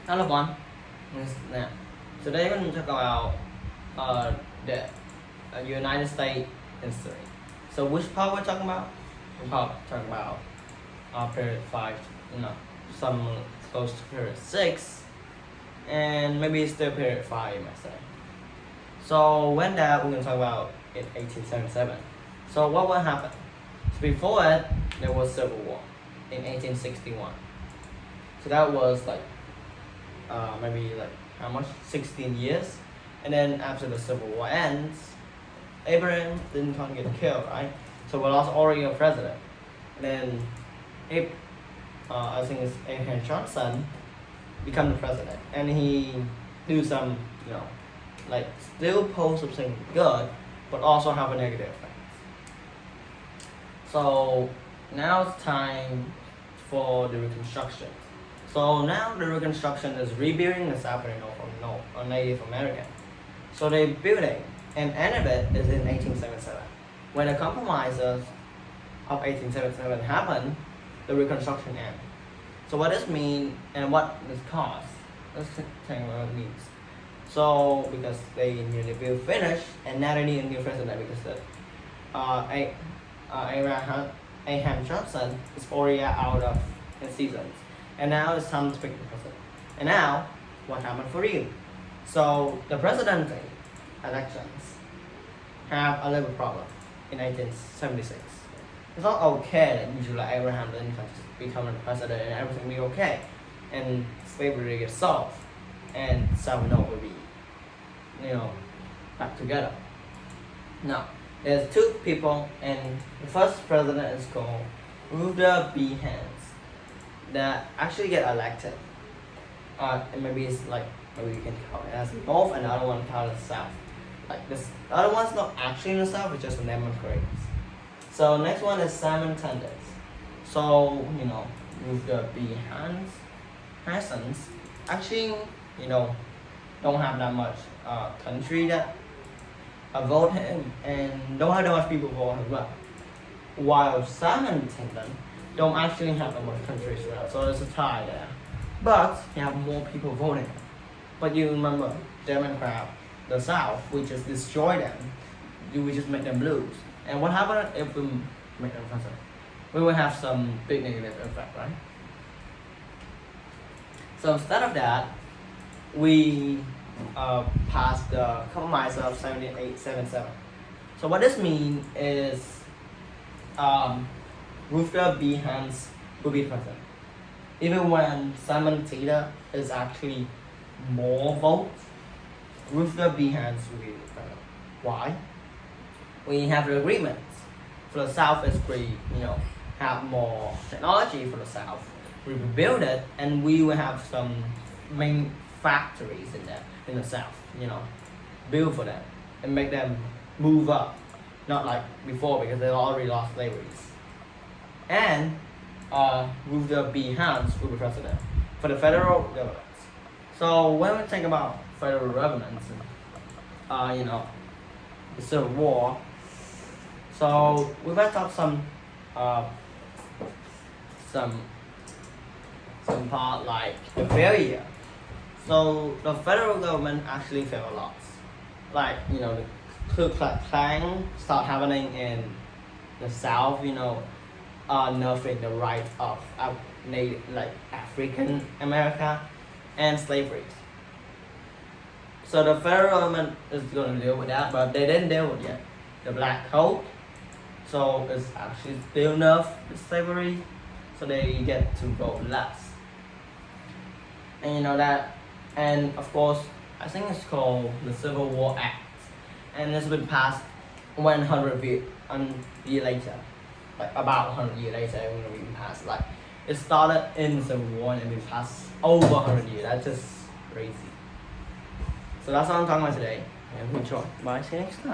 Hello everyone. Now, today we're going to talk about the United States history. So which part we're talking about? We're talking about period 5, some close to period 6, and maybe still period 5, you might say. So when that we're going to talk about in 1877. So what will happen? So before it, there was Civil War in 1861. So that was like maybe like how much? 16 years. And then after the Civil War ends, Abraham Lincoln get killed, right? So we lost already a president. And then I think it's Abraham Johnson become the president, and he do some, like still post something good, but also have a negative effect. So now it's time for the Reconstruction. So now the Reconstruction is rebuilding the South from Native American. So they building, and end of it is in 1877. When the compromises of 1877 happened, the Reconstruction ended. So what this mean and what this cost? Let's take what it means. So because they nearly build finished, and now they need a new president because Abraham Johnson is already out of his seasons. And now it's time to pick the president. And now, what happened for you? So the presidency elections have a little problem in 1876. It's not okay that usually Abraham Lincoln become the president and everything will be okay, and slavery gets solved, and South will be, back together. Now, there's two people, and the first president is called Rutherford B. Hayes, that actually get elected. And maybe it's like, maybe you can call it as North, and the other one called it South. Like this, the other one's not actually in the South, it's just a Democrats. So next one is Simon Sanders. So, Rutherford B. Hayes actually, don't have that much country that vote him, and don't have that much people vote as well. While Simon Sanders don't actually have that much countries around, so there's a tie there. But you have more people voting. But you remember, Democrat, the South, we just destroy them. We just make them lose. And what happens if we make them president? We will have some big negative effect, right? So instead of that, we passed the compromise of 7877. So what this means is Rutherford B. Hayes will be president. Even when Simon Taylor is actually more votes, Rutherford B. Hayes will be president. Why? We have the agreements. For the South is we, have more technology for the South. We will build it, and we will have some main factories in the South, build for them and make them move up. Not like before, because they already lost slavery. And Rutherford B. Hayes will be president for the federal government. So when we think about federal government, the Civil War, so we might talk some part like the failure. So the federal government actually failed a lot. Like, the Ku Klux Klan start happening in the South, nothing the right of native, like African America, and slavery. So the federal government is going to deal with that, but they didn't deal with it. The black coat, so it's actually still enough with slavery, so they get to vote less. And that, and of course, I think it's called the Civil War Act, and it's been passed 100 years later. Like about 100 years later, it will be passed. Like it started in the Civil War and it passed over 100 years. That's just crazy. So that's what I'm talking about today. And enjoy. Bye. See you next time.